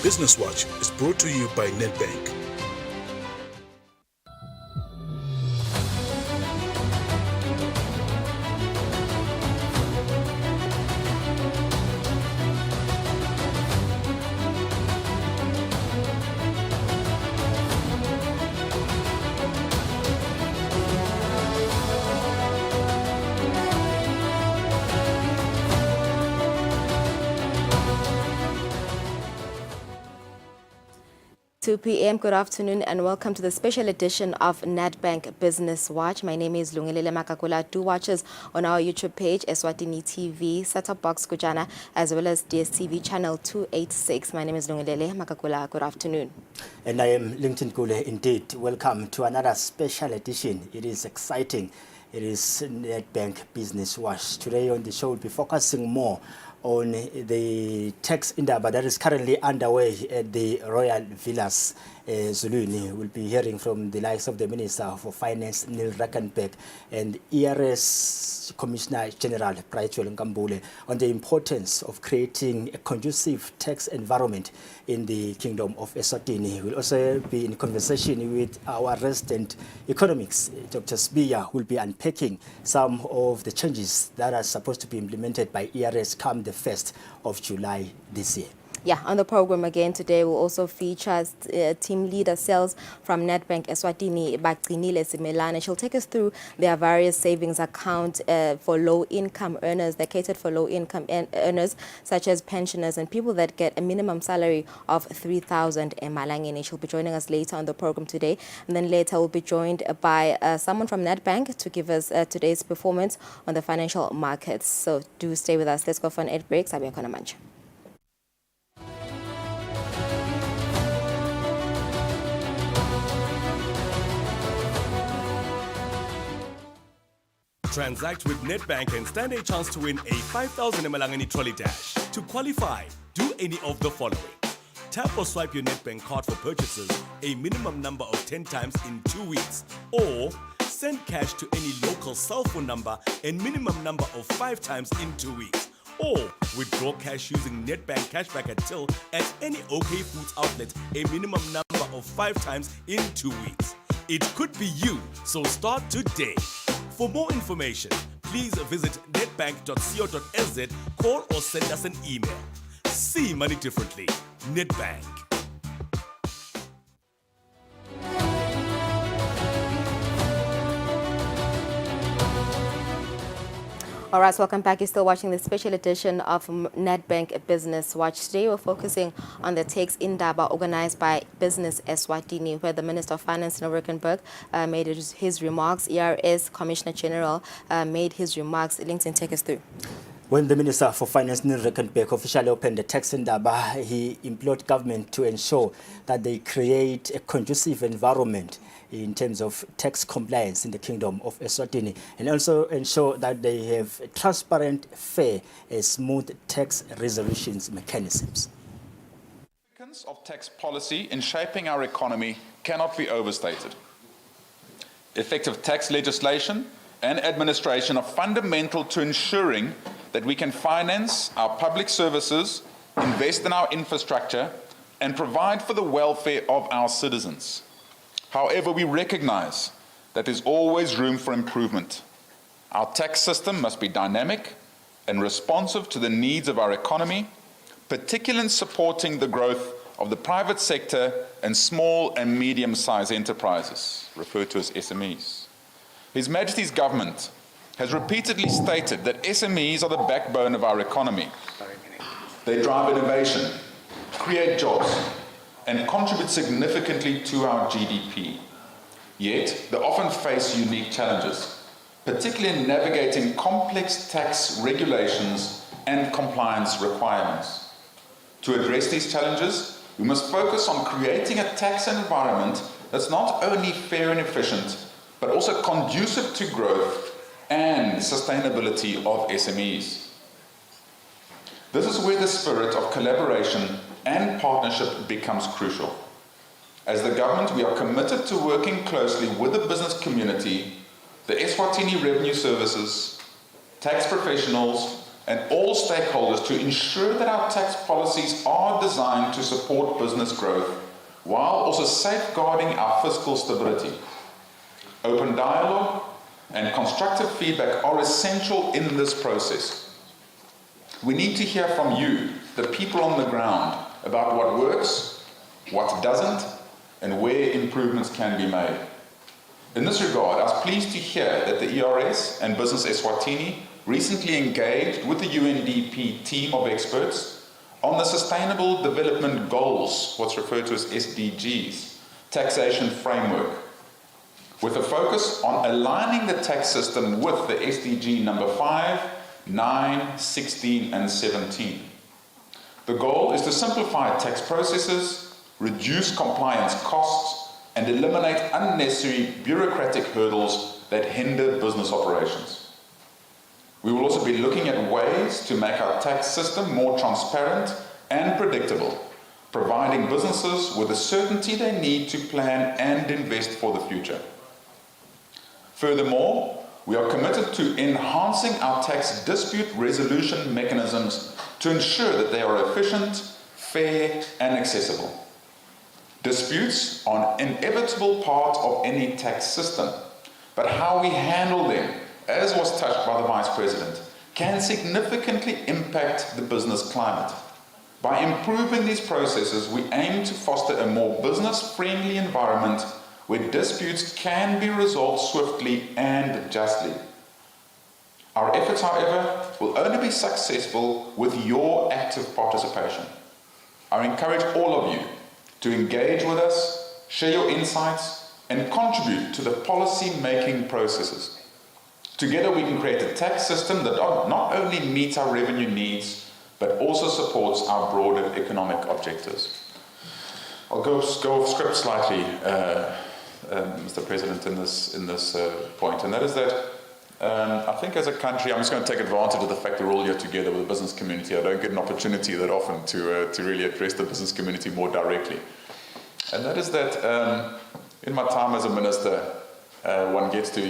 Business Watch is brought to you by Nedbank. PM, good afternoon and welcome to the special edition of Nedbank Business Watch. My name is Lungelele Makakula. Do watch us on our YouTube page, Eswatini TV, set-top box Kujana, as well as DSTV channel 286. My name is Lungelele Makakula. Good afternoon. And I am Linton Kule indeed. Welcome to another special edition. It is exciting. It is Nedbank Business Watch. Today on the show we'll be focusing more on the tax indaba that is currently underway at the Royal Villas Zulwini. We'll be hearing from the likes of the Minister for Finance, Neil Rackenberg, and ERS Commissioner General Praichwel Nkambule on the importance of creating a conducive tax environment in the Kingdom of Eswatini. We'll also be in conversation with our resident economics, Dr. Sbiya, who will be unpacking some of the changes that are supposed to be implemented by ERS come the 1st of July this year. Yeah, on the program again today, we'll also feature team leader sales from Nedbank Eswatini, Bagcinile Simelane. She'll take us through their various savings account for low-income earners. They're catered for low-income earners, such as pensioners and people that get a minimum salary of 3,000 emalangeni. She'll be joining us later on the program today. And then later, we'll be joined by someone from Nedbank to give us today's performance on the financial markets. So do stay with us. Let's go for an ad break. Sabi Konamancha. Transact with Nedbank and stand a chance to win a 5,000 Emalangeni trolley dash. To qualify, do any of the following. Tap or swipe your Nedbank card for purchases a minimum number of 10 times in 2 weeks. Or send cash to any local cell phone number and minimum number of 5 times in 2 weeks. Or withdraw cash using Nedbank Cashback at Till at any OK Foods outlet a minimum number of 5 times in 2 weeks. It could be you, so start today. For more information, please visit nedbank.co.nz, call or send us an email. See money differently. Nedbank. All right, welcome back. You're still watching the special edition of Nedbank Business Watch. Today, we're focusing on the tax indaba organized by Business Eswatini, where the Minister of Finance, Neil Rackenberg, made his remarks. ERS Commissioner General made his remarks. Linton, take us through. When the Minister for Finance, Neil Rackenberg, officially opened the tax indaba, he implored government to ensure that they create a conducive environment in terms of tax compliance in the Kingdom of Eswatini, and also ensure that they have transparent, fair, and smooth tax resolutions mechanisms. The significance of tax policy in shaping our economy cannot be overstated. Effective tax legislation and administration are fundamental to ensuring that we can finance our public services, invest in our infrastructure, and provide for the welfare of our citizens. However, we recognize that there's always room for improvement. Our tax system must be dynamic and responsive to the needs of our economy, particularly in supporting the growth of the private sector and small and medium-sized enterprises, referred to as SMEs. His Majesty's government has repeatedly stated that SMEs are the backbone of our economy. They drive innovation, create jobs, and contribute significantly to our GDP. Yet, they often face unique challenges, particularly in navigating complex tax regulations and compliance requirements. To address these challenges, we must focus on creating a tax environment that's not only fair and efficient, but also conducive to growth and sustainability of SMEs. This is where the spirit of collaboration and partnership becomes crucial. As the government, we are committed to working closely with the business community, the Eswatini Revenue Services, tax professionals, and all stakeholders to ensure that our tax policies are designed to support business growth while also safeguarding our fiscal stability. Open dialogue and constructive feedback are essential in this process. We need to hear from you, the people on the ground, about what works, what doesn't, and where improvements can be made. In this regard, I was pleased to hear that the ERS and Business Eswatini recently engaged with the UNDP team of experts on the Sustainable Development Goals, what's referred to as SDGs, taxation framework, with a focus on aligning the tax system with the SDG number 5, 9, 16, and 17. The goal is to simplify tax processes, reduce compliance costs, and eliminate unnecessary bureaucratic hurdles that hinder business operations. We will also be looking at ways to make our tax system more transparent and predictable, providing businesses with the certainty they need to plan and invest for the future. Furthermore, we are committed to enhancing our tax dispute resolution mechanisms to ensure that they are efficient, fair, and accessible. Disputes are an inevitable part of any tax system, but how we handle them, as was touched by the Vice President, can significantly impact the business climate. By improving these processes, we aim to foster a more business-friendly environment where disputes can be resolved swiftly and justly. Our efforts, however, will only be successful with your active participation. I encourage all of you to engage with us, share your insights, and contribute to the policy-making processes. Together we can create a tax system that not only meets our revenue needs, but also supports our broader economic objectives. I'll go off script slightly, Mr. President, in this point, and that is that I think as a country, I'm just going to take advantage of the fact that we're all here together with the business community. I don't get an opportunity that often to really address the business community more directly. And that is that in my time as a minister, one gets to,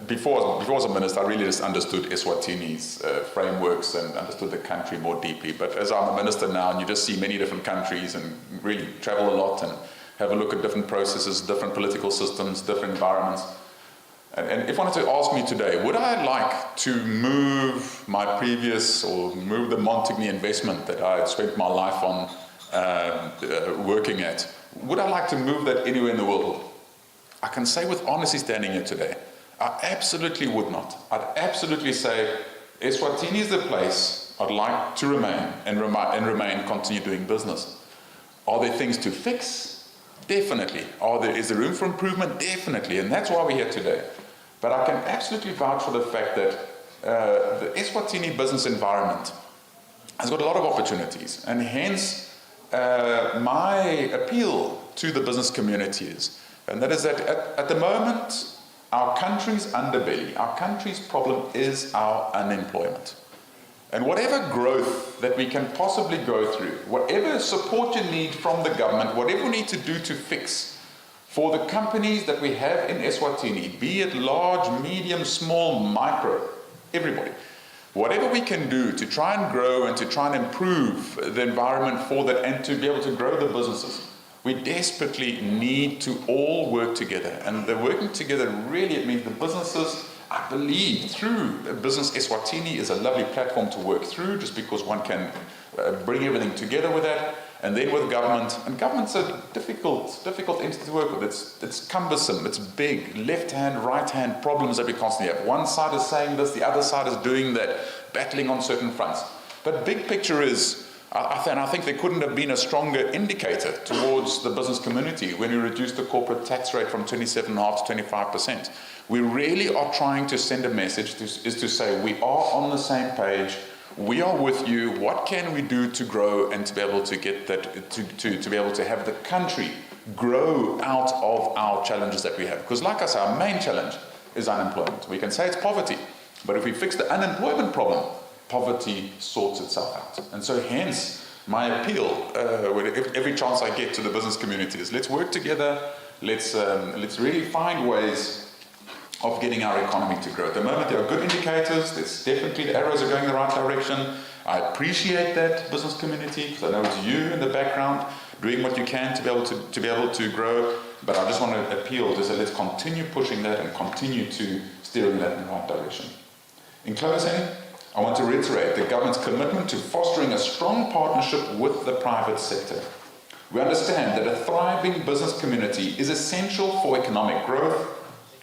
before as a minister, I really just understood Eswatini's frameworks and understood the country more deeply. But as I'm a minister now, and you just see many different countries and really travel a lot and have a look at different processes, different political systems, different environments. And if one were to ask me today, would I like to move my previous, or move the Montigny investment that I had spent my life on working at, would I like to move that anywhere in the world? I can say with honesty standing here today, I absolutely would not. I'd absolutely say Eswatini is the place I'd like to remain and continue doing business. Are there things to fix? Definitely. Is there room for improvement? Definitely. And that's why we're here today. But I can absolutely vouch for the fact that the Eswatini business environment has got a lot of opportunities, and hence my appeal to the business community is, and that is that at the moment, our country's underbelly, our country's problem is our unemployment. And whatever growth that we can possibly go through, whatever support you need from the government, whatever we need to do to fix for the companies that we have in Eswatini, be it large, medium, small, micro, everybody, whatever we can do to try and grow and to try and improve the environment for that and to be able to grow the businesses, we desperately need to all work together. And the working together really, it means the businesses, I believe, through Business Eswatini is a lovely platform to work through, just because one can bring everything together with that. And then with government, and government's a difficult entity to work with. It's cumbersome, it's big, left-hand, right-hand problems that we constantly have. One side is saying this, the other side is doing that, battling on certain fronts. But big picture is, I think there couldn't have been a stronger indicator towards the business community when we reduced the corporate tax rate from 27.5% to 25%. We really are trying to send a message is to say we are on the same page. We are with you. What can we do to grow and to be able to get that, to be able to have the country grow out of our challenges that we have? Because like I say, our main challenge is unemployment. We can say it's poverty, but if we fix the unemployment problem, poverty sorts itself out. And so hence my appeal, every chance I get to the business community is let's work together, let's really find ways of getting our economy to grow. At the moment, there are good indicators. There's definitely the arrows are going in the right direction. I appreciate that, business community, because I know it's you in the background doing what you can to be able to grow. But I just want to appeal to say let's continue pushing that and continue to steering that in the right direction. In closing, I want to reiterate the government's commitment to fostering a strong partnership with the private sector. We understand that a thriving business community is essential for economic growth,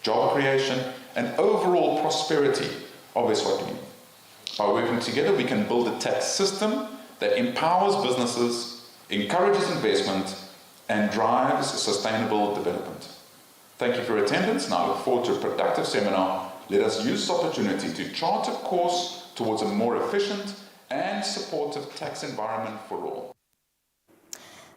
job creation, and overall prosperity of Eswatini. By working together, we can build a tax system that empowers businesses, encourages investment, and drives sustainable development. Thank you for your attendance, and I look forward to a productive seminar. Let us use this opportunity to chart a course towards a more efficient and supportive tax environment for all.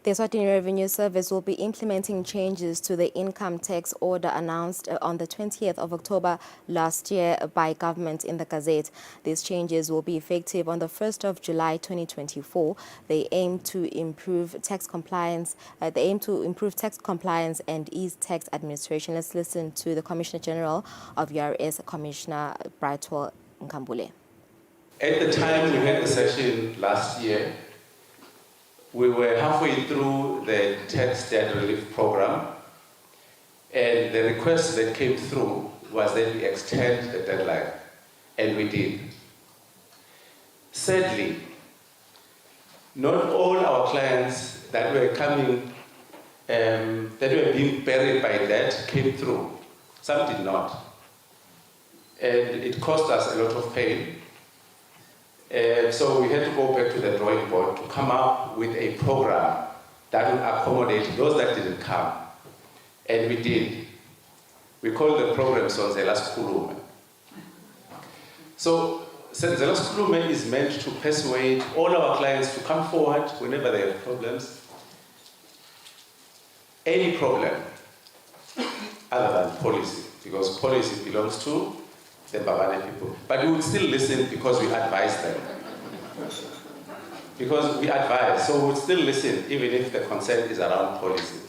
The Eswatini Revenue Service will be implementing changes to the income tax order announced on the 20th of October last year by government in the Gazette. These changes will be effective on the 1st of July 2024. They aim to improve tax compliance. And ease tax administration. Let's listen to the Commissioner General of URS, Commissioner Brightwell Nkambule. At the time we had the session last year, we were halfway through the tax debt relief program, and the request that came through was that we extend the deadline, and we did. Sadly, not all our clients that were coming, that were being buried by debt came through. Some did not. And it cost us a lot of pain. So we had to go back to the drawing board to come up with a program that would accommodate those that didn't come. And we did. We called the program Sonzela Sikhulume. So Sonzela Sikhulume is meant to persuade all our clients to come forward whenever they have problems. Any problem other than policy, because policy belongs to the Babane people. But we would still listen because we advise them. Because we advise, so we would still listen even if the concern is around policy.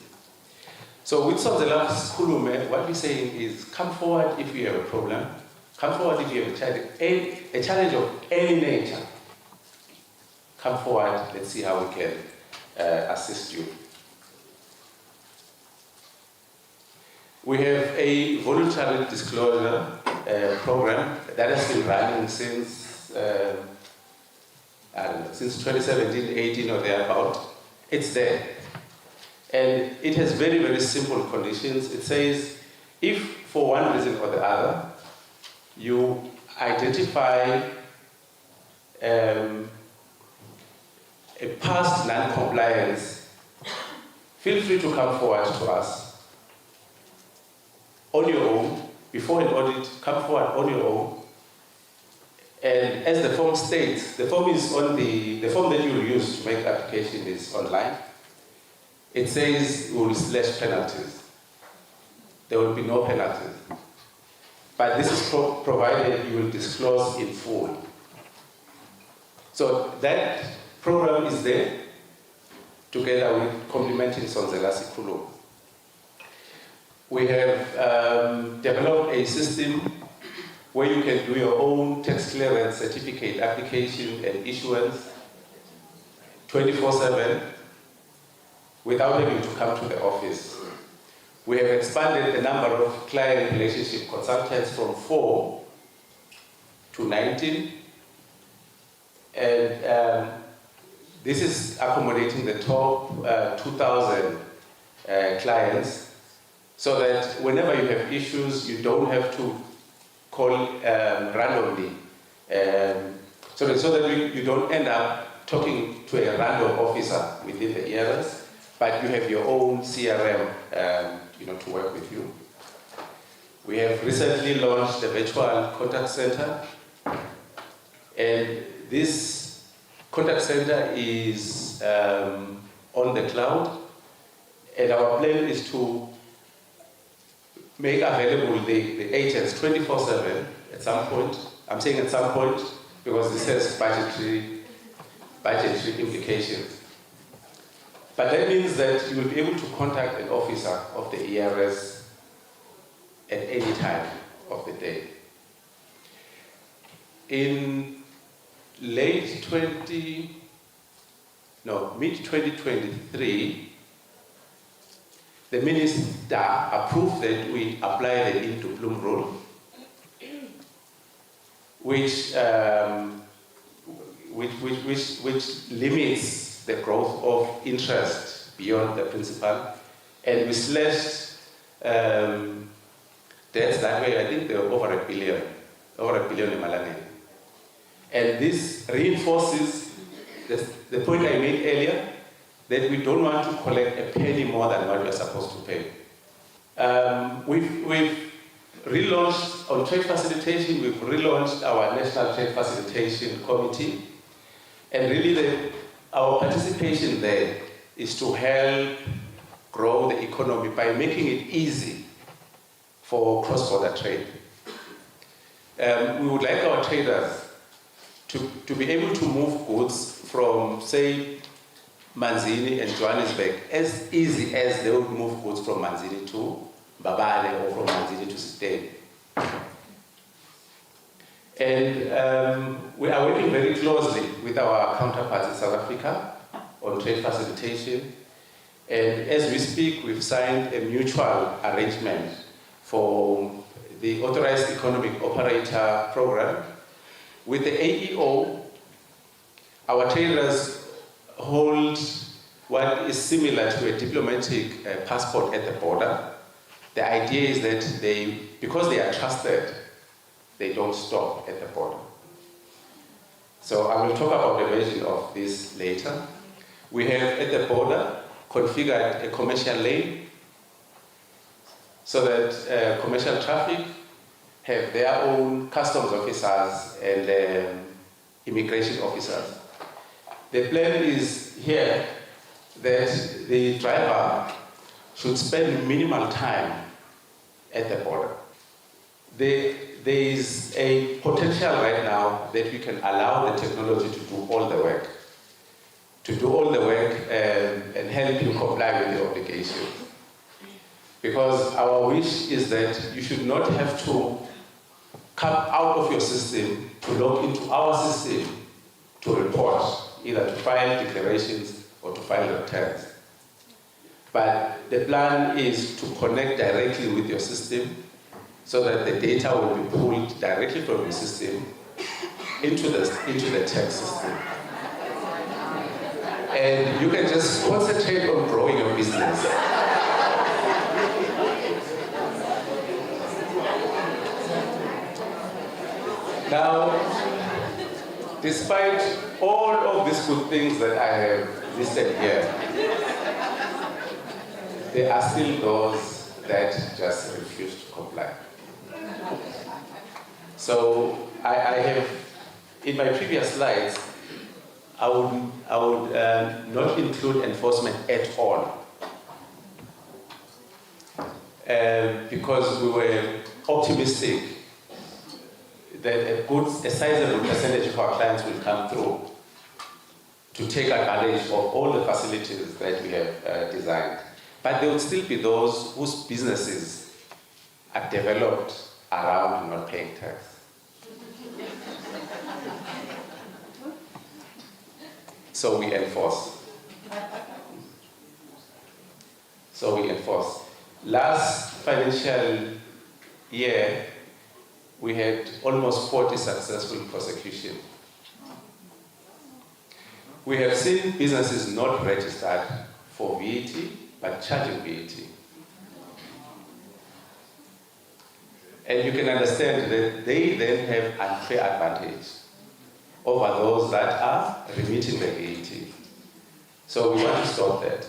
So with Sonzela Sikhulume, what we're saying is come forward if you have a problem, come forward if you have a challenge of any nature. Come forward, let's see how we can assist you. We have a voluntary disclosure program that has been running since 2017, 18 or thereabout. It's there. And it has very, very simple conditions. It says if for one reason or the other you identify a past non-compliance, feel free to come forward to us on your own. Before an audit, come forward on your own. And as the form states, the form is on the form that you will use to make application is online. It says we will slash penalties. There will be no penalties. But this is provided you will disclose in full. So that program is there together with complementing Sonzela Sikhulume. We have developed a system where you can do your own tax clearance certificate application and issuance 24/7 without having to come to the office. We have expanded the number of client relationship consultants from 4 to 19. And this is accommodating the top 2,000 clients, so that whenever you have issues, you don't have to call randomly. So that you don't end up talking to a random officer within the ERS, but you have your own CRM to work with you. We have recently launched the virtual contact center, and this contact center is on the cloud, and our plan is to make available the agents 24/7 at some point. I'm saying at some point because this has budgetary implications. But that means that you will be able to contact an officer of the ERS at any time. of the day. In mid-2023, the minister approved that we apply the into bloom rule, which limits the growth of interest beyond the principal, and we slashed debts that way. I think they were over a billion in Malanga. And this reinforces the point I made earlier, that we don't want to collect a penny more than what we are supposed to pay. We've relaunched on trade facilitation, we've relaunched our National Trade Facilitation Committee, and really our participation there is to help grow the economy by making it easy for cross-border trade. We would like our traders to be able to move goods from, say, Manzini and Johannesburg as easy as they would move goods from Manzini to Mbabane or from Manzini to State. And we are working very closely with our counterparts in South Africa on trade facilitation. And as we speak, we've signed a mutual arrangement for the Authorized Economic Operator Program. With the AEO, our traders hold what is similar to a diplomatic passport at the border. The idea is that because they are trusted, they don't stop at the border. So I will talk about the version of this later. We have at the border configured a commercial lane so that commercial traffic have their own customs officers and immigration officers. The plan is here that the driver should spend minimal time at the border. There is a potential right now that we can allow the technology to do all the work. And help you comply with the obligation. Because our wish is that you should not have to come out of your system to log into our system to report, either to file declarations or to file returns. But the plan is to connect directly with your system so that the data will be pulled directly from your system into the tax system. And you can just concentrate on growing your business. Now, despite all of these good things that I have listed here, there are still those that just refuse to comply. So I have, in my previous slides, I would not include enforcement at all, because we were optimistic that a sizable percentage of our clients will come through to take advantage of all the facilities that we have designed. But there will still be those whose businesses are developed around not paying tax. So we enforce. Last financial year, we had almost 40 successful prosecutions. We have seen businesses not registered for VAT, but charging VAT. And you can understand that they then have unfair advantage over those that are remitting the VAT. So we want to stop that.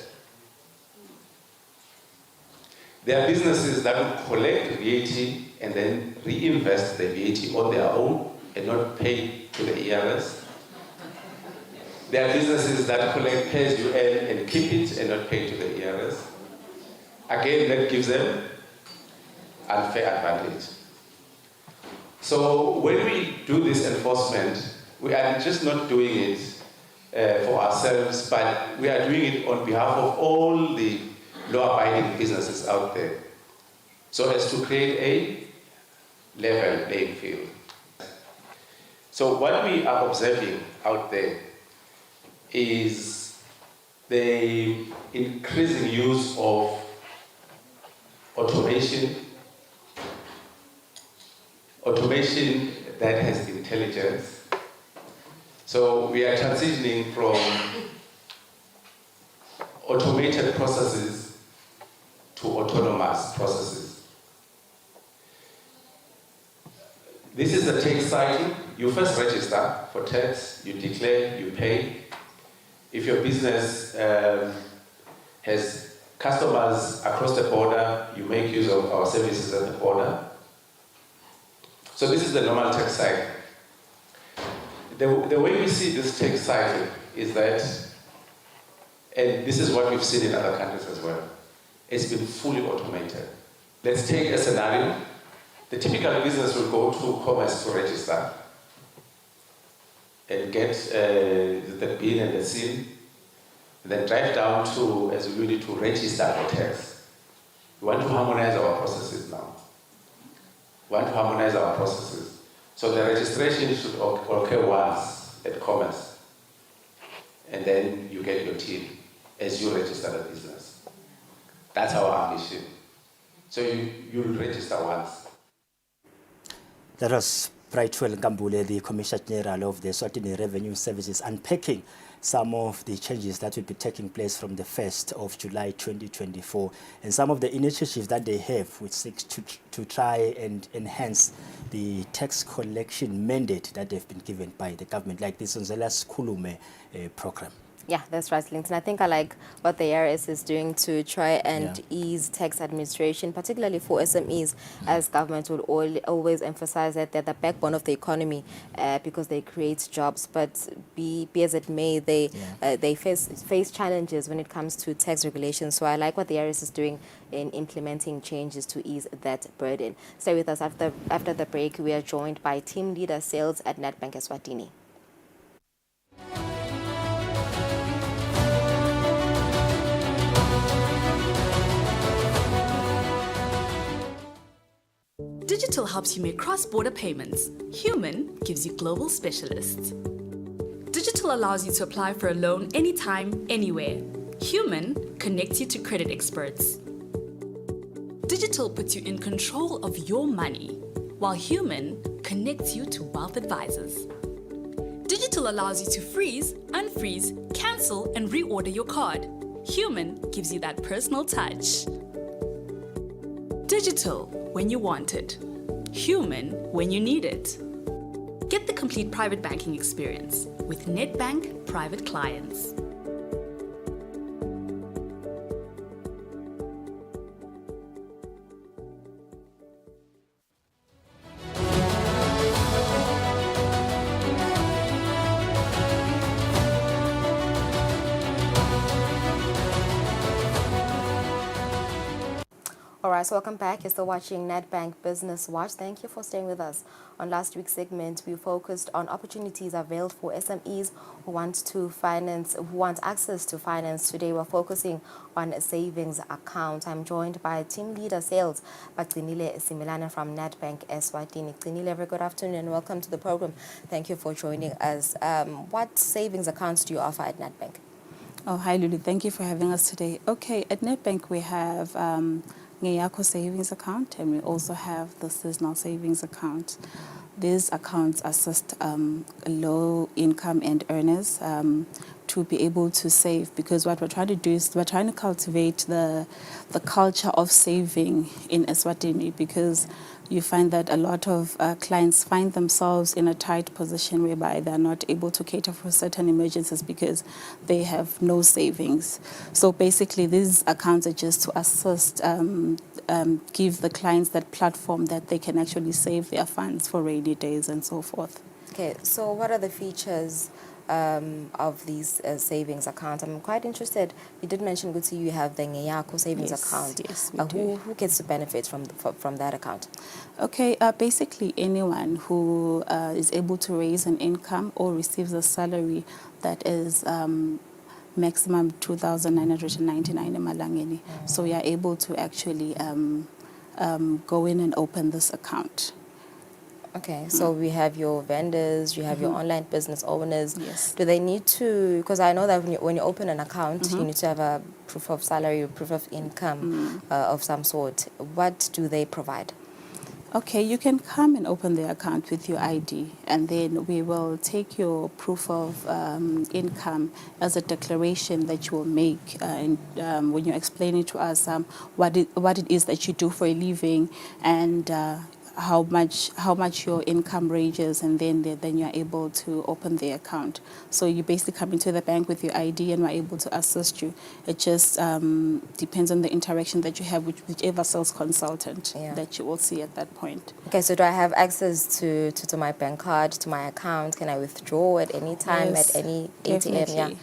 There are businesses that will collect VAT and then reinvest the VAT on their own and not pay to the ERS. There are businesses that collect pay as you earn and keep it and not pay to the ERS. Again, that gives them unfair advantage. So when we do this enforcement, we are just not doing it for ourselves, but we are doing it on behalf of all the law-abiding businesses out there, so as to create a level playing field. So what we are observing out there is the increasing use of automation that has intelligence. So we are transitioning from automated processes to autonomous processes. This is the tax cycle. You first register for tax, you declare, you pay. If your business has customers across the border, you make use of our services at the border. So this is the normal tax cycle. The way we see this tax cycle is that, and this is what we've seen in other countries as well, it's been fully automated. Let's take a scenario. The typical business will go to commerce to register and get the bin and the SIN, then drive down to Eswatini to register for tax. We want to harmonize our processes now. So the registration should occur once at commerce, and then you get your TIN as you register the business. That's our ambition. So you'll register once. That was Brightwell Nkambule, the Commissioner General of the Eswatini Revenue Services, unpacking some of the changes that will be taking place from the 1st of July 2024 and some of the initiatives that they have which seeks to try and enhance the tax collection mandate that they've been given by the government, like this Nzela's Kulume program. Yeah, that's right, Linton. I think I like what the IRS is doing to try and ease tax administration, particularly for SMEs, as government would always emphasize that they're the backbone of the economy because they create jobs. But be as it may, they face challenges when it comes to tax regulation. So I like what the IRS is doing in implementing changes to ease that burden. Stay with us. After the break, we are joined by Team Leader Sales at Nedbank Eswatini. Digital helps you make cross-border payments. Human gives you global specialists. Digital allows you to apply for a loan anytime, anywhere. Human connects you to credit experts. Digital puts you in control of your money, while Human connects you to wealth advisors. Digital allows you to freeze, unfreeze, cancel, and reorder your card. Human gives you that personal touch. Digital when you want it. Human when you need it. Get the complete private banking experience with Nedbank Private Clients. All right, so welcome back. You're still watching Nedbank Business Watch. Thank you for staying with us. On last week's segment, we focused on opportunities availed for SMEs who want access to finance. Today, we're focusing on a savings account. I'm joined by Team Leader Sales, Bagcinile Simelane from Nedbank Eswatini. Bagcinile, very good afternoon and welcome to the program. Thank you for joining us. What savings accounts do you offer at Nedbank? Oh, hi, Lulu. Thank you for having us today. Okay, at Nedbank, we have Ngeyako savings account, and we also have the seasonal savings account. These accounts assist low income and earners to be able to save, because what we're trying to do is we're trying to cultivate the culture of saving in Eswatini, because you find that a lot of clients find themselves in a tight position whereby they're not able to cater for certain emergencies because they have no savings. So basically, these accounts are just to assist, give the clients that platform that they can actually save their funds for rainy days and so forth. Okay, so what are the features of these savings accounts? I'm quite interested. You did mention, Guti, you have the Ngeyako savings account. Yes, we do. Who gets to benefit from that account? Okay, basically anyone who is able to raise an income or receives a salary that is maximum 2,999 emalangeni. So you are able to actually go in and open this account. Okay, so we have your vendors, you have your online business owners. Yes. Do they need to, because I know that when you open an account, you need to have a proof of salary or proof of income of some sort. What do they provide? Okay, you can come and open the account with your ID, and then we will take your proof of income as a declaration that you will make when you're explaining to us what it is that you do for a living, and how much your income ranges, and then you're able to open the account. So you basically come into the bank with your ID, and we're able to assist you. It just depends on the interaction that you have with whichever sales consultant that you will see at that point. Okay, so do I have access to my bank card, to my account? Can I withdraw at any time, Yes, at any definitely. ATM? Yeah.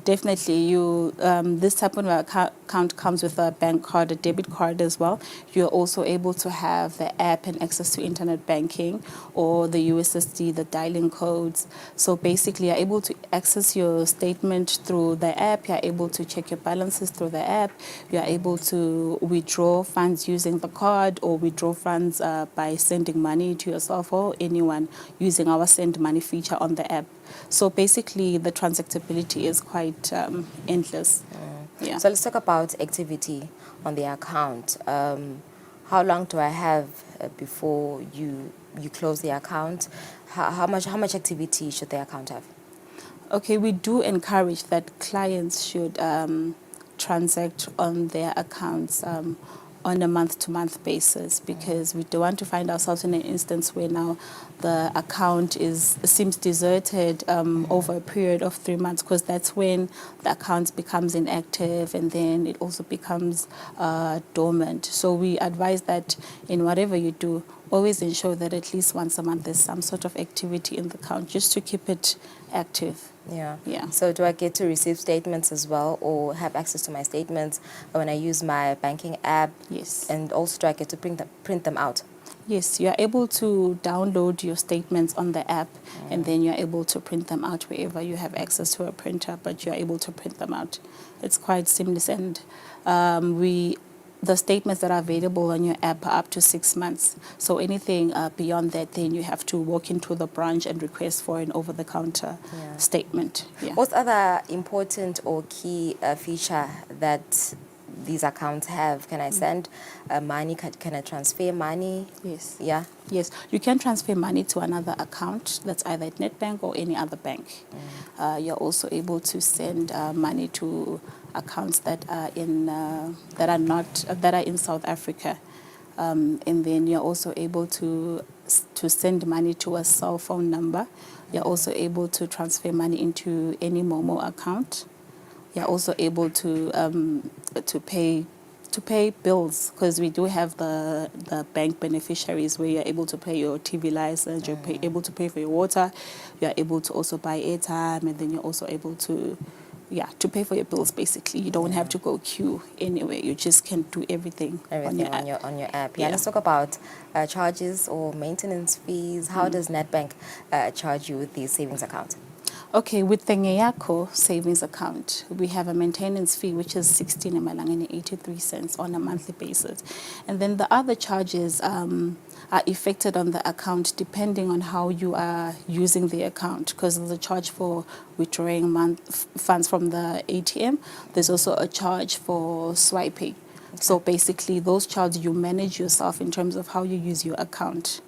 Definitely, you this type of account comes with a bank card, a debit card as well. You're also able to have the app and access to internet banking, or the USSD, the dialing codes. So basically, you're able to access your statement through the app. You're able to check your balances through the app. You're able to withdraw funds using the card, or withdraw funds by sending money to yourself or anyone using our send money feature on the app. So basically, the transactability is quite endless. Yeah. So let's talk about activity on the account. How long do I have before you close the account? How much activity should the account have? Okay, we do encourage that clients should transact on their accounts on a month-to-month basis, because we don't want to find ourselves in an instance where now the account seems deserted over a period of 3 months, because that's when the account becomes inactive, and then it also becomes dormant. So we advise that in whatever you do, always ensure that at least once a month there's some sort of activity in the account, just to keep it active. Yeah. So do I get to receive statements as well, or have access to my statements when I use my banking app? Yes. And also, do I get to print them out? Yes, you are able to download your statements on the app, and then you're able to print them out wherever you have access to a printer, but you're able to print them out. It's quite seamless, and the statements that are available on your app are up to 6 months. So anything beyond that, then you have to walk into the branch and request for an over-the-counter statement. Yeah. What's other important or key feature that these accounts have? Can I send money? Can I transfer money? Yes. Yeah. Yes, you can transfer money to another account that's either at Nedbank or any other bank. You're also able to send money to accounts that are in South Africa, and then you're also able to send money to a cell phone number. You're also able to transfer money into any Momo account. You're also able to pay bills, because we do have the bank beneficiaries where you're able to pay your TV license, you're able to pay for your water, you're able to also buy airtime, and then you're also able to pay for your bills. Basically, you don't have to go queue anywhere. You just can do everything on your app. Yeah. Let's talk about charges or maintenance fees. How does Nedbank charge you with these savings accounts? Okay, with the Ngeyakho savings account, we have a maintenance fee which is 16.83 cents on a monthly basis. And then the other charges are affected on the account depending on how you are using the account, because there's a charge for withdrawing funds from the ATM. There's also a charge for swiping. Okay. So basically those charges you manage yourself in terms of how you use your account.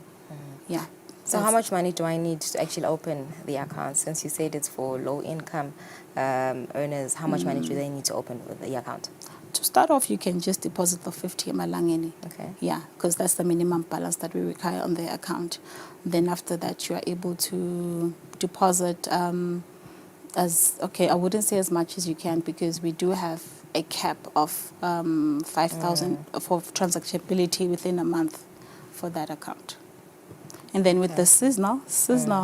Yeah. So how much money do I need to actually open the account? Since you said it's for low-income earners, how much money do they need to open the account? To start off, you can just deposit the 50 emalangeni. Okay. Yeah, because that's the minimum balance that we require on the account. Then after that, you are able to deposit I wouldn't say as much as you can, because we do have a cap of 5,000 for transactability within a month for that account. And then with the seasonal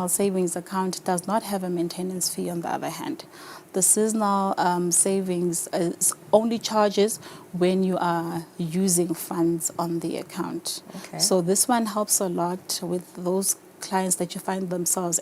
savings account, does not have a maintenance fee on the other hand. The seasonal savings only charges when you are using funds on the account. Okay. So this one helps a lot with those clients that you find themselves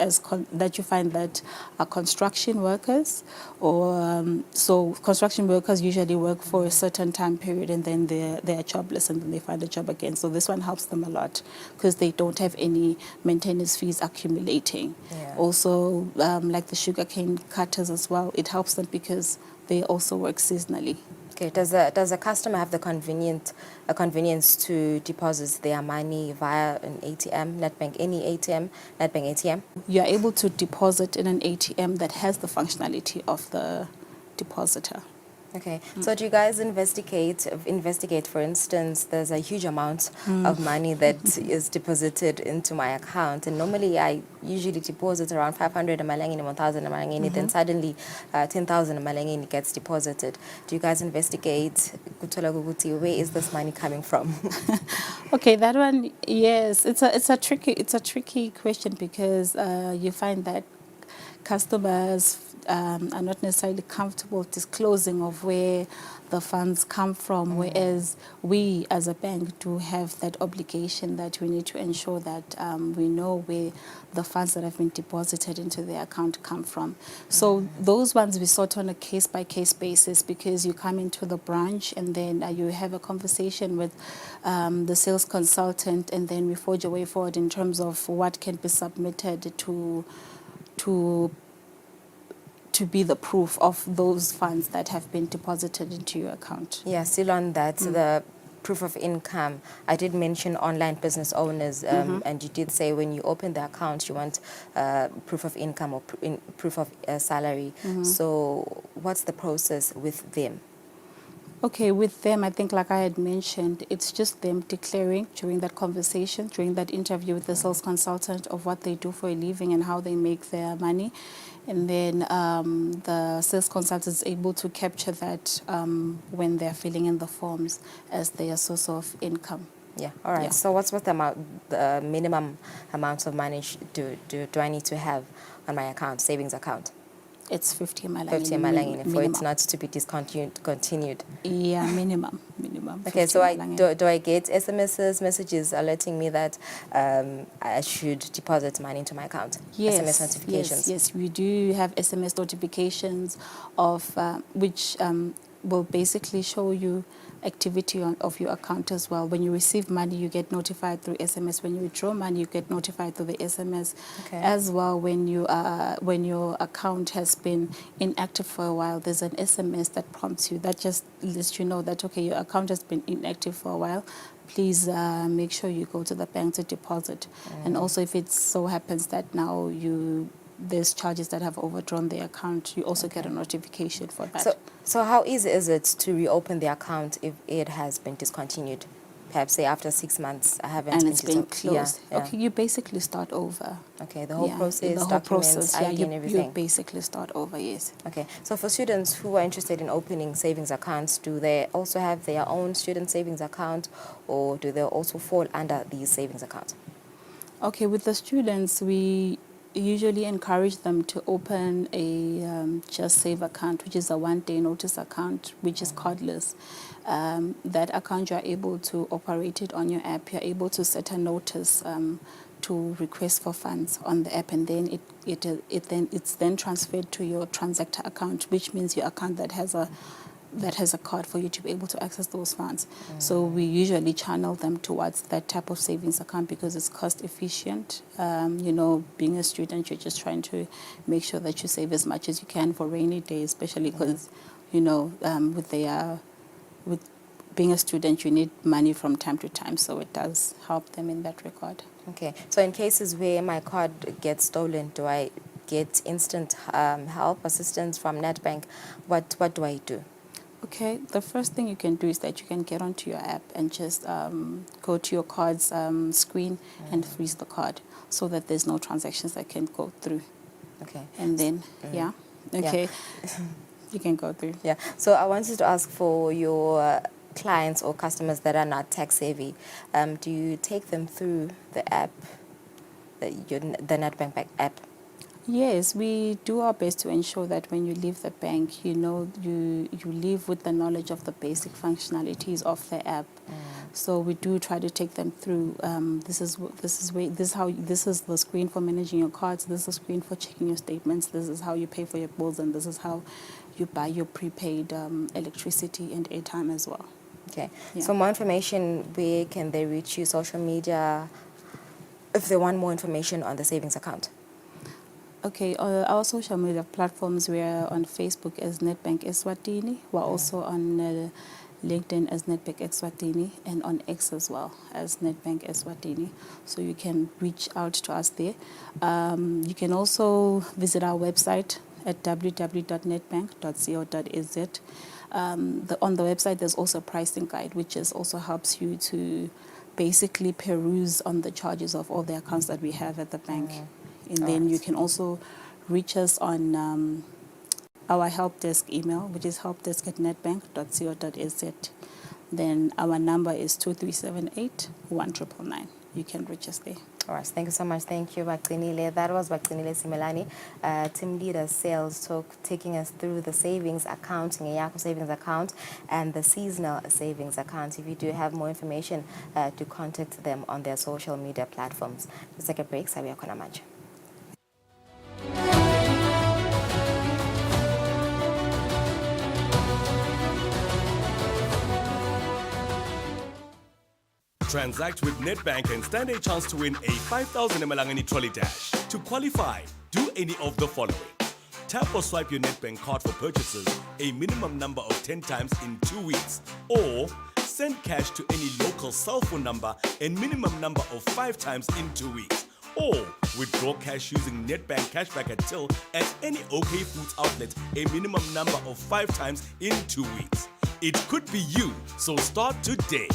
that you find that are construction workers, or so construction workers usually work for a certain time period and then they're jobless and then they find a job again. So this one helps them a lot because they don't have any maintenance fees accumulating. Yeah. Also, like the sugarcane cutters as well, it helps them because they also work seasonally. Okay. Does a customer have the convenience to deposit their money via an ATM, Nedbank, any ATM, Nedbank ATM? You are able to deposit in an ATM that has the functionality of the depositor. Okay. So do you guys investigate, for instance, there's a huge amount of money that is deposited into my account, and normally I usually deposit around 500 malangeni, 1,000 malangeni, then suddenly 10,000 malangeni gets deposited. Do you guys investigate, where is this money coming from? Okay, that one, yes, it's a tricky question because you find that customers are not necessarily comfortable disclosing of where the funds come from, whereas we as a bank do have that obligation that we need to ensure that we know where the funds that have been deposited into the account come from. So those ones we sort on a case-by-case basis, because you come into the branch and then you have a conversation with the sales consultant, and then we forge a way forward in terms of what can be submitted to be the proof of those funds that have been deposited into your account. Yeah, still on that, the proof of income. I did mention online business owners, and you did say when you open the account, you want proof of income or proof of salary. So what's the process with them? Okay, with them, I think like I had mentioned, it's just them declaring during that conversation, during that interview with the sales consultant, of what they do for a living and how they make their money. And then the sales consultant is able to capture that when they're filling in the forms as their source of income. Yeah, all right. Yeah. So what's the minimum amount of money do I need to have on my account, savings account? It's 50 malangeni. 50 malangeni for it minimum. not to be continued. Yeah, minimum. Okay, 50 so malangeni. do I get SMSs, messages alerting me that I should deposit money into my account? Yes, SMS notifications. Yes, we do have SMS notifications of which will basically show you activity of your account as well. When you receive money, you get notified through SMS. When you withdraw money, you get notified through the SMS. Okay. As well, when your account has been inactive for a while, there's an SMS that prompts you. That just lets you know that, okay, your account has been inactive for a while. Please make sure you go to the bank to deposit. And also, if it so happens that now there's charges that have overdrawn the account, you also get a notification for that. So how easy is it to reopen the account if it has been discontinued? Perhaps say after 6 months, I haven't. And it's been closed. Yeah. Okay, you basically start over. Okay, the whole process, the whole documents, process, ID and everything. You basically start over, yes. Okay, so for students who are interested in opening savings accounts, do they also have their own student savings account, or do they also fall under these savings accounts? Okay, with the students, we usually encourage them to open a Just Save account, which is a one-day notice account, which is cardless. That account, you are able to operate it on your app. You're able to set a notice to request for funds on the app, and then it's then transferred to your transactor account, which means your account that has a card for you to be able to access those funds. So we usually channel them towards that type of savings account because it's cost efficient. Being a student, you're just trying to make sure that you save as much as you can for rainy days, especially because, with being a student, you need money from time to time. So it does help them in that regard. Okay, so in cases where my card gets stolen, do I get instant help, assistance from Nedbank? What do I do? Okay, the first thing you can do is that you can get onto your app and just go to your card's screen and freeze the card so that there's no transactions that can go through. Okay. And then, okay, you can go through. Yeah, so I wanted to ask for your clients or customers that are not tech savvy, do you take them through the app, the Nedbank app? Yes, we do our best to ensure that when you leave the bank, you leave with the knowledge of the basic functionalities of the app. So we do try to take them through. This is the screen for managing your cards. This is the screen for checking your statements. This is how you pay for your bills, and this is how you buy your prepaid electricity and airtime as well. Okay. Yeah. So more information, where can they reach you? Social media, if they want more information on the savings account. Okay, our social media platforms, we are on Facebook as Nedbank Eswatini. We're also on LinkedIn as Nedbank Eswatini, and on X as well as Nedbank Eswatini. So you can reach out to us there. You can also visit our website at www.nedbank.co.za. On the website, there's also a pricing guide, which also helps you to basically peruse on the charges of all the accounts that we have at the bank. And then you can also reach us on our help desk email, which is helpdesk@nedbank.co.za. Then our number is 2378 1999. You can reach us there. All right, thank you so much. Thank you, Bagcinile. That was Bagcinile Simelane, team leader sales, taking us through the savings account, Ngeyako savings account, and the seasonal savings account. If you do have more information, to contact them on their social media platforms. Let's take a break. Sabiya Konamaj. Transact with Nedbank and stand a chance to win a 5,000 Emalangeni trolley dash. To qualify, do any of the following. Tap or swipe your Nedbank card for purchases a minimum number of 10 times in 2 weeks. Or send cash to any local cell phone number a minimum number of 5 times in 2 weeks. Or withdraw cash using Nedbank cashback at till at any OK Foods outlet a minimum number of 5 times in 2 weeks. It could be you, so start today.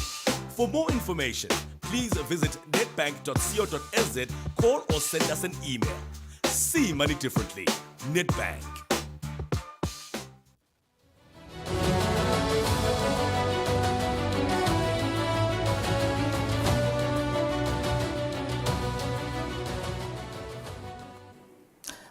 For more information, please visit nedbank.co.za, call or send us an email. See money differently. Nedbank.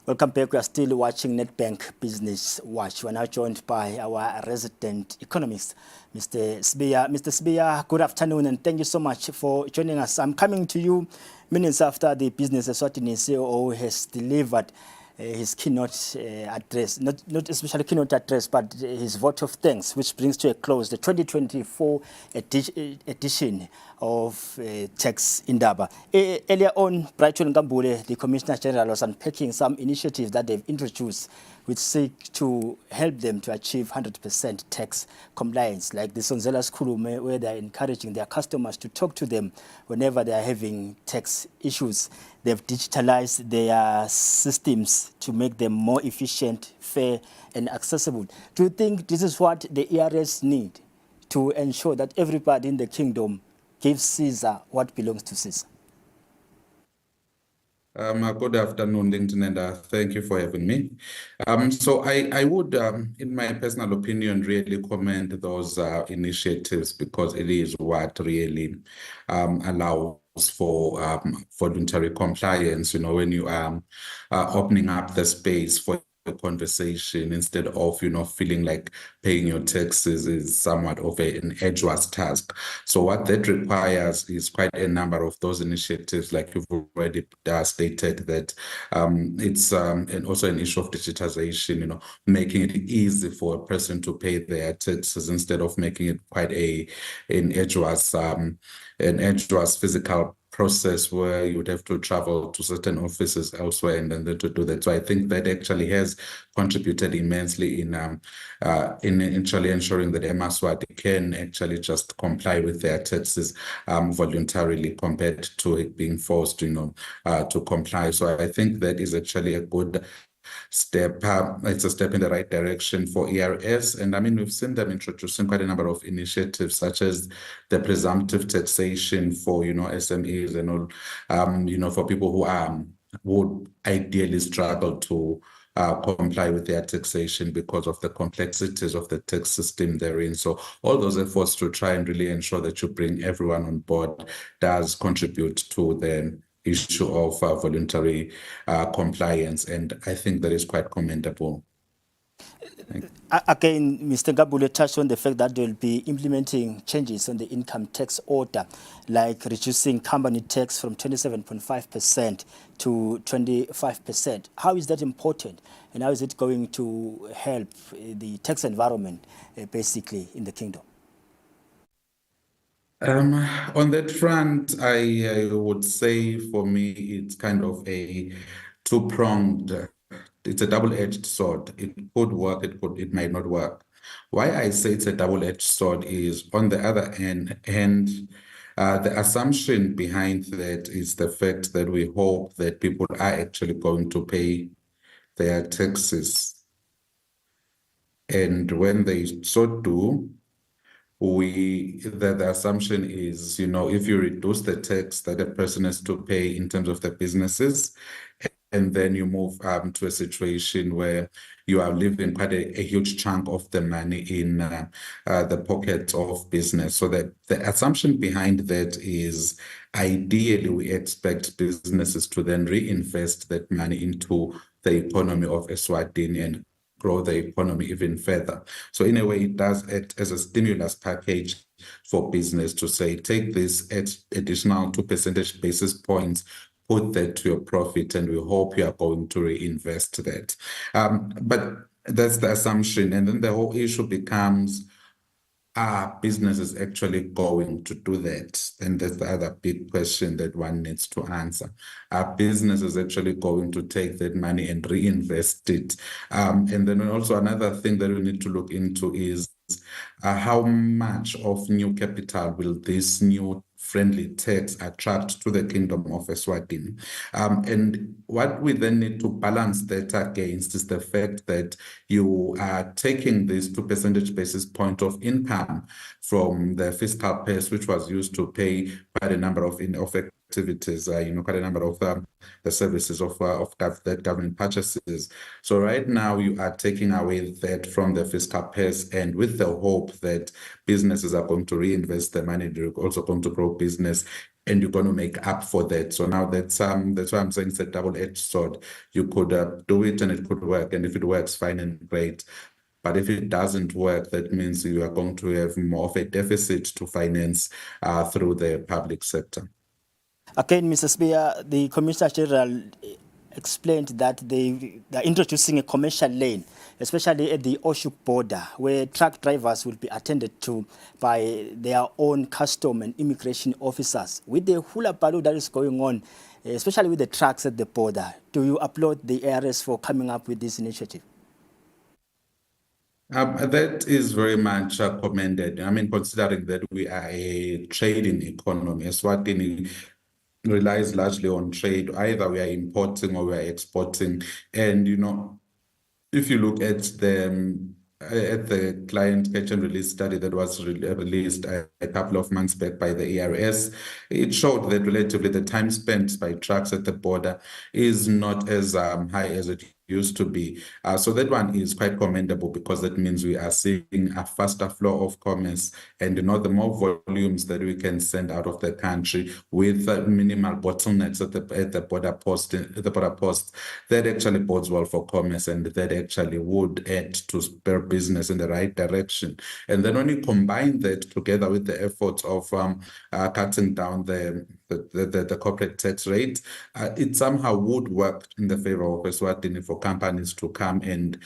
Welcome back. We are still watching Nedbank Business Watch. We are now joined by our resident economist, Mr. Sibiya. Mr. Sibiya, good afternoon, and thank you so much for joining us. I'm coming to you minutes after the Business Eswatini CEO has delivered his keynote address, not especially keynote address, but his vote of thanks, which brings to a close the 2024 edition of Tax Indaba. Earlier on, Brighton Gambule, the Commissioner General, was unpacking some initiatives that they've introduced which seek to help them to achieve 100% tax compliance, like the Sonzela Skulume, where they're encouraging their customers to talk to them whenever they're having tax issues. They've digitalized their systems to make them more efficient, fair, and accessible. Do you think this is what the ERS need to ensure that everybody in the kingdom gives Caesar what belongs to Caesar? Good afternoon, LinkedIn, and thank you for having me. So I would, in my personal opinion, really commend those initiatives, because it is what really allows for voluntary compliance. You know, when you are opening up the space for a conversation, instead of feeling like paying your taxes is somewhat of an arduous task. So what that requires is quite a number of those initiatives, like you've already stated, that it's and also an issue of digitization, making it easy for a person to pay their taxes instead of making it quite an arduous physical process where you would have to travel to certain offices elsewhere and then to do that. So I think that actually has contributed immensely in actually ensuring that Eswatini can actually just comply with their taxes voluntarily, compared to it being forced, to comply. So I think that is actually a good step. It's a step in the right direction for ERS. And I mean, we've seen them introducing quite a number of initiatives, such as the presumptive taxation for, SMEs and all, for people who would ideally struggle to comply with their taxation because of the complexities of the tax system therein. So all those efforts to try and really ensure that you bring everyone on board does contribute to the issue of voluntary compliance, and I think that is quite commendable. Again, Mr. Gabule touched on the fact that they will be implementing changes on the income tax order, like reducing company tax from 27.5% to 25%. How is that important, and how is it going to help the tax environment, basically, in the kingdom? On that front, I would say for me, it's kind of a two-pronged, it's a double-edged sword. It could work, it might not work. Why I say it's a double-edged sword is, on the other hand, the assumption behind that is the fact that we hope that people are actually going to pay their taxes. And when they so do, the assumption is, if you reduce the tax that a person has to pay in terms of the businesses, and then you move to a situation where you are leaving quite a huge chunk of the money in the pocket of business. So that the assumption behind that is, ideally, we expect businesses to then reinvest that money into the economy of Eswatini and grow the economy even further. So in a way, it does act as a stimulus package for business to say, take this additional 2 percentage basis points, put that to your profit, and we hope you are going to reinvest that. But that's the assumption. And then the whole issue becomes, are businesses actually going to do that? And that's the other big question that one needs to answer. Are businesses actually going to take that money and reinvest it? And then also another thing that we need to look into is how much of new capital will this new friendly tax attract to the kingdom of Eswatini? And what we then need to balance that against is the fact that you are taking this 2 percentage basis point of income from the fiscal purse, which was used to pay quite a number of activities, quite a number of the services of that government purchases. So right now you are taking away that from the fiscal purse, and with the hope that businesses are going to reinvest the money, they're also going to grow business, and you're going to make up for that. So now that's why I'm saying it's a double-edged sword. You could do it and it could work, and if it works, fine and great. But if it doesn't work, that means you are going to have more of a deficit to finance through the public sector. Again, Mr. Spear, the Commissioner General explained that they are introducing a commercial lane, especially at the Oshuk border, where truck drivers will be attended to by their own custom and immigration officers. With the hula baloo that is going on, especially with the trucks at the border, do you applaud the ARS for coming up with this initiative? That is very much commended. I mean, considering that we are a trading economy, Eswatini relies largely on trade. Either we are importing or we are exporting. And, if you look at the client catch and release study that was released a couple of months back by the ARS, it showed that relatively the time spent by trucks at the border is not as high as it used to be. So that one is quite commendable, because that means we are seeing a faster flow of commerce, and the more volumes that we can send out of the country with minimal bottlenecks at the border post, that actually bodes well for commerce, and that actually would add to spur business in the right direction. And then when you combine that together with the efforts of cutting down the corporate tax rate, it somehow would work in the favor of Eswatini for companies to come and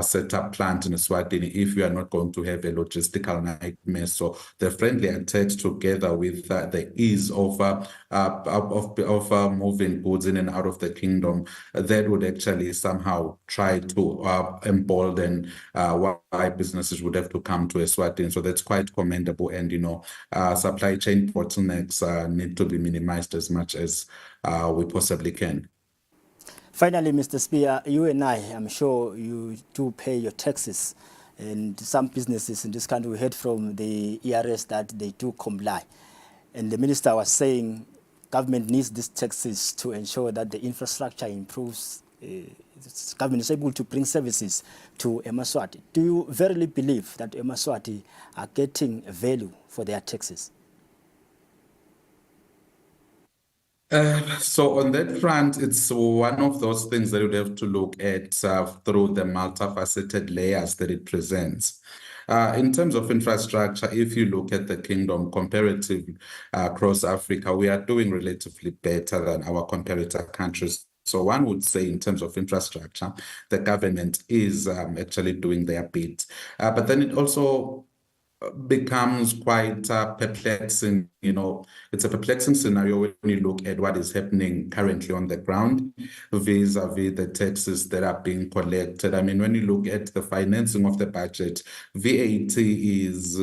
set up plant in Eswatini if you are not going to have a logistical nightmare. So the friendly tax, together with the ease of moving goods in and out of the kingdom, that would actually somehow try to embolden why businesses would have to come to Eswatini. So that's quite commendable. And supply chain bottlenecks need to be minimized as much as we possibly can. Finally, Mr. Spear, you and I'm sure you do pay your taxes, and some businesses in this country, we heard from the ERS that they do comply. And the minister was saying government needs these taxes to ensure that the infrastructure improves. Government is able to bring services to Eswatini. Do you verily believe that Eswatini are getting value for their taxes? So on that front, it's one of those things that you'd have to look at through the multifaceted layers that it presents. In terms of infrastructure, if you look at the kingdom comparatively across Africa, we are doing relatively better than our comparator countries. So one would say in terms of infrastructure, the government is actually doing their bit. But then it also becomes quite perplexing. It's a perplexing scenario when you look at what is happening currently on the ground vis-a-vis the taxes that are being collected. I mean, when you look at the financing of the budget, VAT is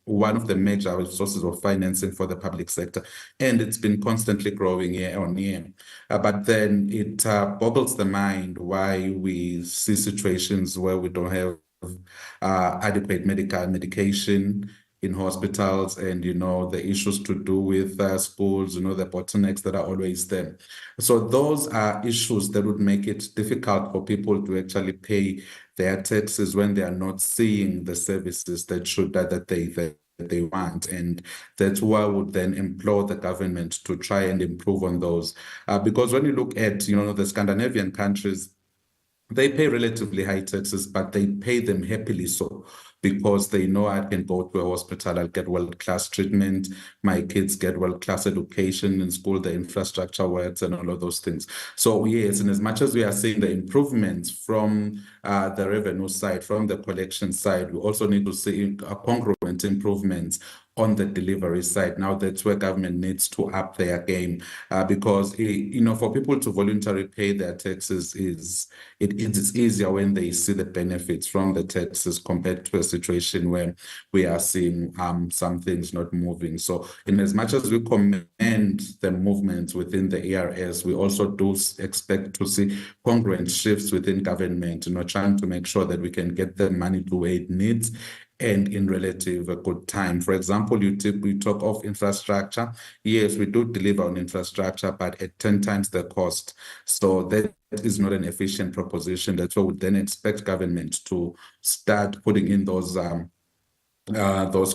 one of the major sources of financing for the public sector, and it's been constantly growing year on year. But then it boggles the mind why we see situations where we don't have adequate medication in hospitals, and the issues to do with schools, the bottlenecks that are always there. So those are issues that would make it difficult for people to actually pay their taxes when they are not seeing the services that they want. And that's why I would then implore the government to try and improve on those, because when you look at the Scandinavian countries, they pay relatively high taxes, but they pay them happily so, because they know I can go to a hospital, I'll get world-class treatment, my kids get world-class education in school, the infrastructure works and all of those things. So yes, and as much as we are seeing the improvements from the revenue side, from the collection side, we also need to see congruent improvements on the delivery side. Now that's where government needs to up their game, because for people to voluntarily pay their taxes it's easier when they see the benefits from the taxes compared to a situation where we are seeing some things not moving. So in as much as we commend the movements within the ERS, we also do expect to see congruent shifts within government, trying to make sure that we can get the money to where it needs and in relative good time. For example, we talk of infrastructure. Yes, we do deliver on infrastructure, but at 10 times the cost. So that is not an efficient proposition. That's why we then expect government to start putting in those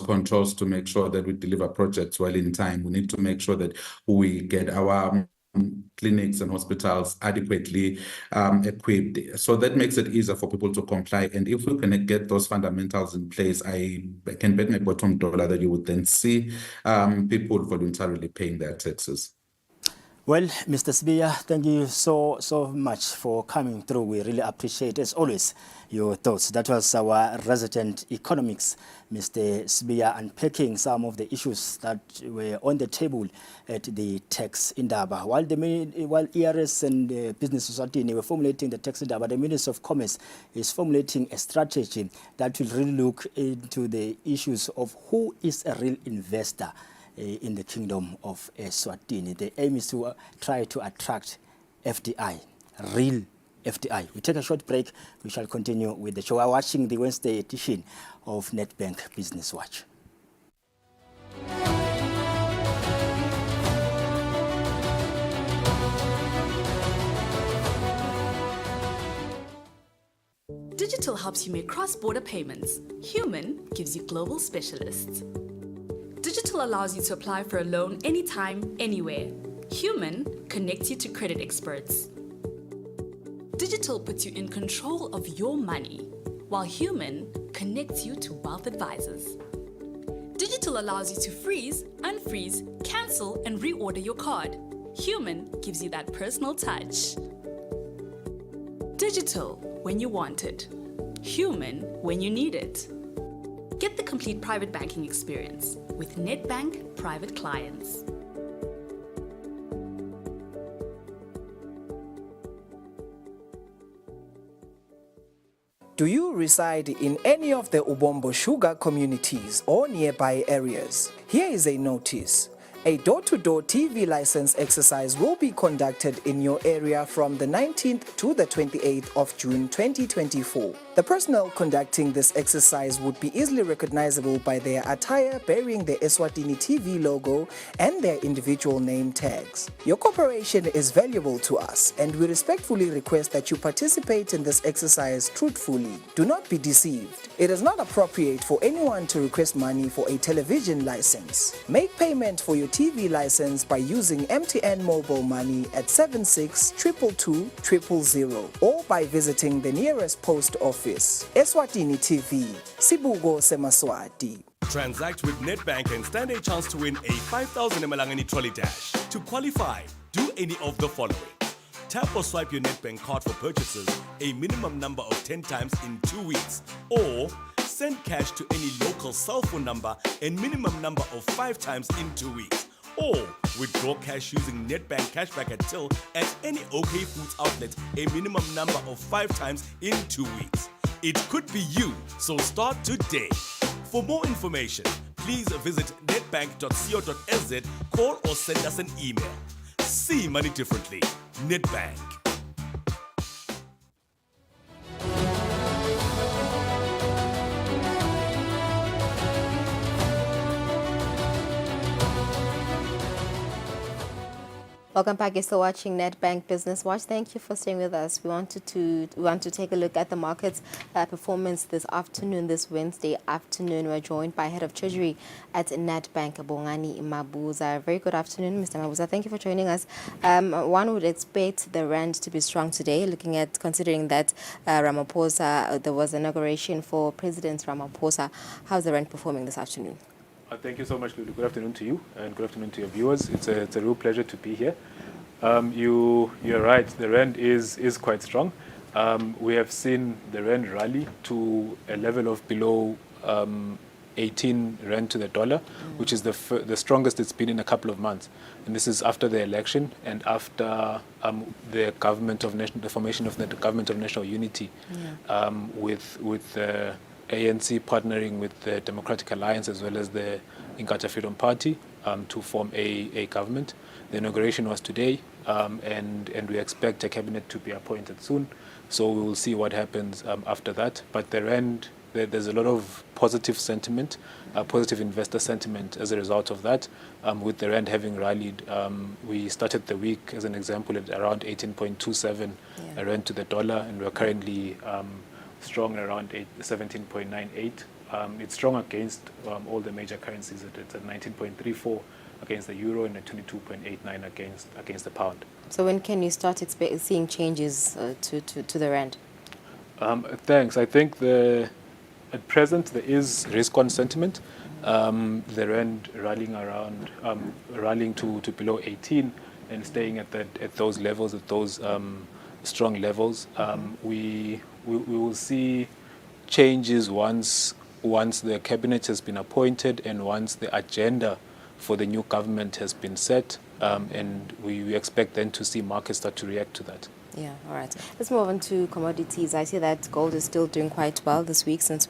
controls to make sure that we deliver projects well in time. We need to make sure that we get our clinics and hospitals adequately equipped. So that makes it easier for people to comply. And if we can get those fundamentals in place, I can bet my bottom dollar that you would then see people voluntarily paying their taxes. Well, Mr. Sibiya, thank you so much for coming through. We really appreciate, as always, your thoughts. That was our resident economics, Mr. Sibiya, unpacking some of the issues that were on the table at the tax indaba. While ERS and Business Eswatini were formulating the tax indaba, the Minister of Commerce is formulating a strategy that will really look into the issues of who is a real investor in the Kingdom of Eswatini. The aim is to try to attract FDI, real FDI. We take a short break. We shall continue with the show. We are watching the Wednesday edition of Nedbank Business Watch. Digital helps you make cross-border payments. Human gives you global specialists. Digital allows you to apply for a loan anytime, anywhere. Human connects you to credit experts. Digital puts you in control of your money, while Human connects you to wealth advisors. Digital allows you to freeze, unfreeze, cancel, and reorder your card. Human gives you that personal touch. Digital when you want it. Human when you need it. Get the complete private banking experience with Nedbank Private Clients. Do you reside in any of the Ubombo sugar communities or nearby areas? Here is a notice. A door-to-door TV license exercise will be conducted in your area from the 19th to the 28th of June 2024. The The personnel conducting this exercise would be easily recognizable by their attire bearing the Eswatini TV logo and their individual name tags. Your cooperation is valuable to us, and we respectfully request that you participate in this exercise truthfully. Do not be deceived. It is not appropriate for anyone to request money for a television license. Make payment for your TV license by using MTN Mobile Money at 76222000 or by visiting the nearest post office. Eswatini TV, Sibugo Semaswati. Transact with Nedbank and stand a chance to win a 5,000 Emalangeni trolley dash. To qualify, do any of the following. Tap or swipe your Nedbank card for purchases a minimum number of 10 times in 2 weeks, or send cash to any local cell phone number a minimum number of 5 times in 2 weeks, or withdraw cash using Nedbank cashback at till at any OK Foods outlet a minimum number of 5 times in 2 weeks. It could be you, so start today. For more information, please visit nedbank.co.nz, call or send us an email. See money differently. Nedbank. Welcome back. You're still watching Nedbank Business Watch. Thank you for staying with us. We want to take a look at the market's performance this afternoon, this Wednesday afternoon. We're joined by Head of Treasury at Nedbank, Bongani Mabuza. Very good afternoon, Mr. Mabuza. Thank you for joining us. One would expect the rand to be strong today, considering that Ramaphosa, there was inauguration for President Ramaphosa. How's the rand performing this afternoon? Thank you so much, Lulu. Good afternoon to you, and good afternoon to your viewers. It's a real pleasure to be here. You're right, the rand is quite strong. We have seen the rand rally to a level of below 18 rand to the dollar, which is the strongest it's been in a couple of months. And this is after the election and after the formation of the government of national unity, with the ANC partnering with the Democratic Alliance as well as the Inkatha Freedom Party to form a government. The inauguration was today, and we expect a cabinet to be appointed soon. So we will see what happens after that. But the rand, there's a lot of positive sentiment, positive investor sentiment as a result of that. With the rand having rallied, we started the week, as an example, at around 18.27 rand to the dollar, and we're currently strong around 17.98. It's strong against all the major currencies. It's at 19.34 against the euro and at 22.89 against the pound. So when can you start seeing changes to the rand? Thanks. I think at present there is risk-on sentiment. The rand rallying to below 18 and staying at those levels, at those strong levels. We will see changes once the cabinet has been appointed and once the agenda for the new government has been set, and we expect then to see markets start to react to that. Yeah, all right. Let's move on to commodities. I see that gold is still doing quite well this week since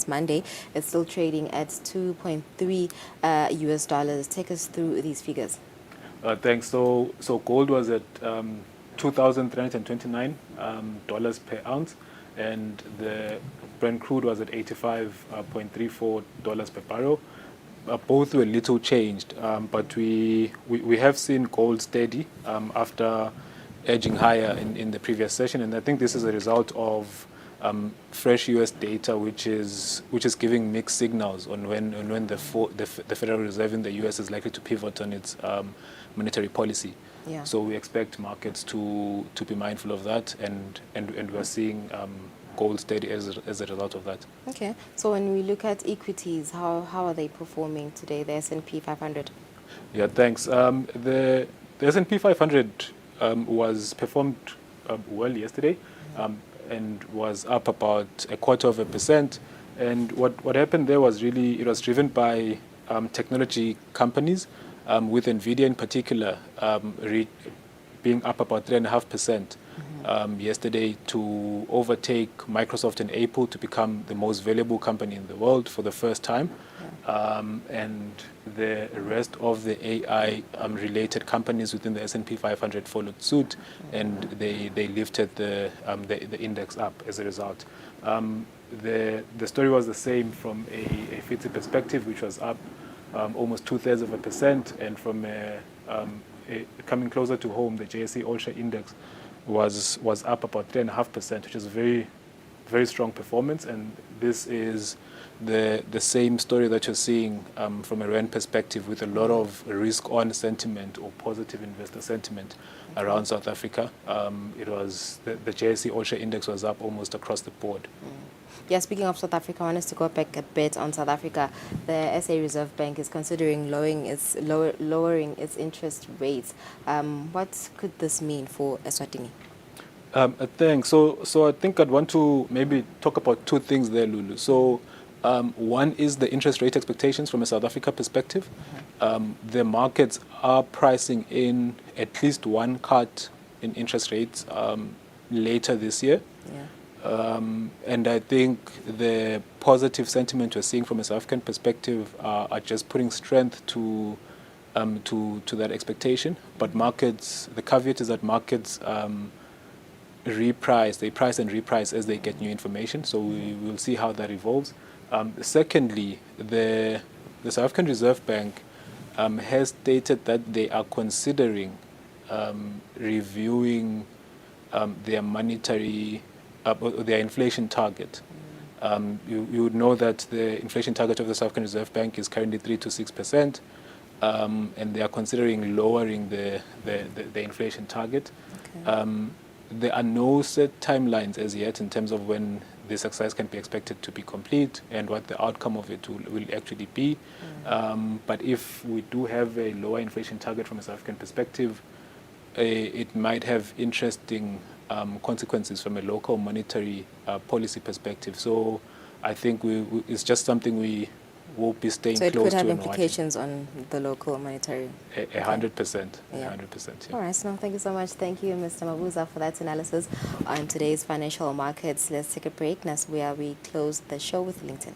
Monday. It's still trading at $2.3 US. Take us through these figures. Thanks. So gold was at $2,329 per ounce, and the Brent crude was at $85.34 per barrel. Both were little changed, but we have seen gold steady after edging higher in the previous session, and I think this is a result of fresh U.S. data, which is giving mixed signals on when the Federal Reserve in the U.S. is likely to pivot on its monetary policy. Yeah. So we expect markets to be mindful of that, and we're seeing gold steady as a result of that. Okay. So when we look at equities, how are they performing today? The S&P 500. Yeah. Thanks. The S&P 500 was performed well yesterday, and was up about 0.25%. And what happened there was really, it was driven by technology companies, with NVIDIA in particular being up about 3.5% yesterday to overtake Microsoft and Apple to become the most valuable company in the world for the first time. and the rest of the AI related companies within the S&P 500 followed suit, and they lifted the index up as a result. The story was the same from a FTSE perspective, which was up almost 0.2%, and from coming closer to home, the JSE All Share Index was up about 3.5%, which is a very, very strong performance. And this is the same story that you're seeing from a rand perspective, with a lot of risk-on sentiment or positive investor sentiment around South Africa. It was the JSE All Share Index was up almost across the board. Yeah, speaking of South Africa, I want us to go back a bit on South Africa. The SA Reserve Bank is considering lowering its interest rates. What could this mean for Eswatini? Thanks. So I think I'd want to maybe talk about two things there, Lulu. So one is the interest rate expectations from a South Africa perspective. The markets are pricing in at least one cut in interest rates later this year. Yeah. And I think the positive sentiment we're seeing from a South African perspective are just putting strength to that expectation. But markets, the caveat is that markets reprice, they price and reprice as they get new information. So we will see how that evolves. Secondly, the South African Reserve Bank has stated that they are considering reviewing their monetary their inflation target. You would know that the inflation target of the South African Reserve Bank is currently 3 to 6%, and they are considering lowering the inflation target. Okay. There are no set timelines as yet in terms of when this exercise can be expected to be complete and what the outcome of it will actually be. But if we do have a lower inflation target from a South African perspective, it might have interesting consequences from a local monetary policy perspective. So I think it's just something we will be staying close to. So it could have implications on the local monetary. 100%. Yeah. 100%. Yeah. All right, so thank you so much. Thank you, Mr. Mabuza, for that analysis on today's financial markets. Let's take a break. That's where we close the show with LinkedIn.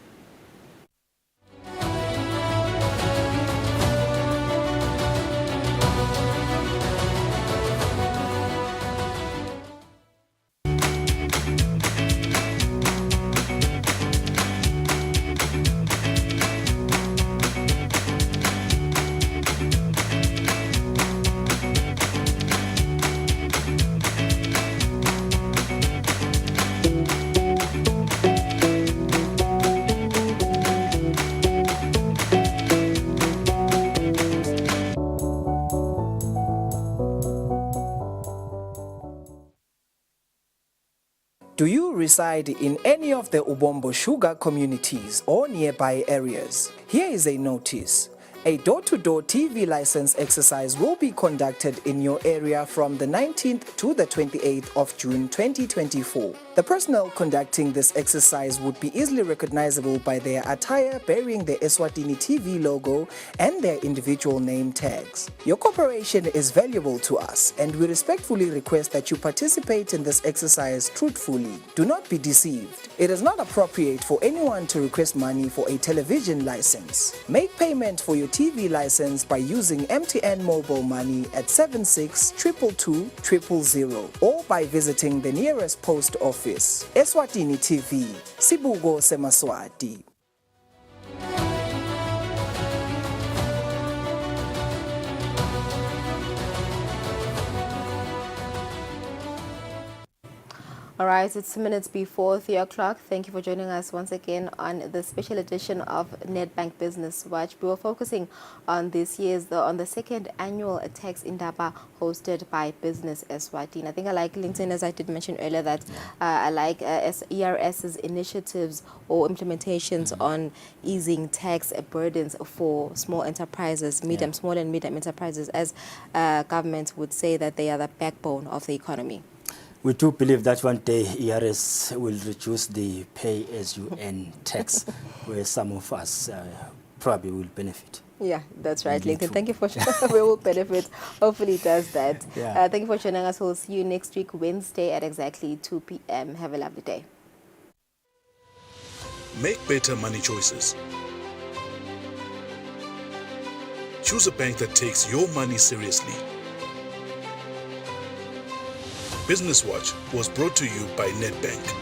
Do you reside in any of the Ubombo Sugar communities or nearby areas? Here is a notice. A door-to-door TV license exercise will be conducted in your area from the 19th to the 28th of June 2024. The personnel conducting this exercise would be easily recognizable by their attire bearing the Eswatini TV logo and their individual name tags. Your cooperation is valuable to us, and we respectfully request that you participate in this exercise truthfully. Do not be deceived. It is not appropriate for anyone to request money for a television license. Make payment for your TV license by using MTN Mobile Money at 7622 000 or by visiting the nearest post office. Eswatini TV, Sibugo Semaswati. All right, it's 2 minutes before 3 o'clock. Thank you for joining us once again on the special edition of Nedbank Business Watch. We were focusing on this year's, on the second annual Tax Indaba hosted by Business Eswatini. I think I like LinkedIn, as I did mention earlier, that I like ERS's initiatives or implementations on easing tax burdens for small enterprises, small and medium enterprises, as government would say that they are the backbone of the economy. We do believe that one day ERS will reduce the pay-as-you-earn tax, where some of us probably will benefit. Yeah, that's right, Lincoln. Thank you for we will benefit. Hopefully it does that. Yeah. Thank you for joining us. We'll see you next week, Wednesday at exactly 2 p.m. Have a lovely day. Make better money choices. Choose a bank that takes your money seriously. Business Watch was brought to you by Nedbank.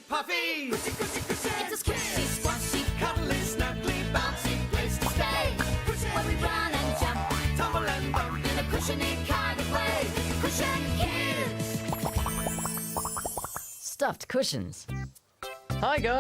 Puffy. It's a squishy, squashy, cuddly, snuggly, bouncy place to stay. Where we run and jump, tumble and bump in a cushiony kind of way. Cushion Kids. Stuffed cushions. Hi guys.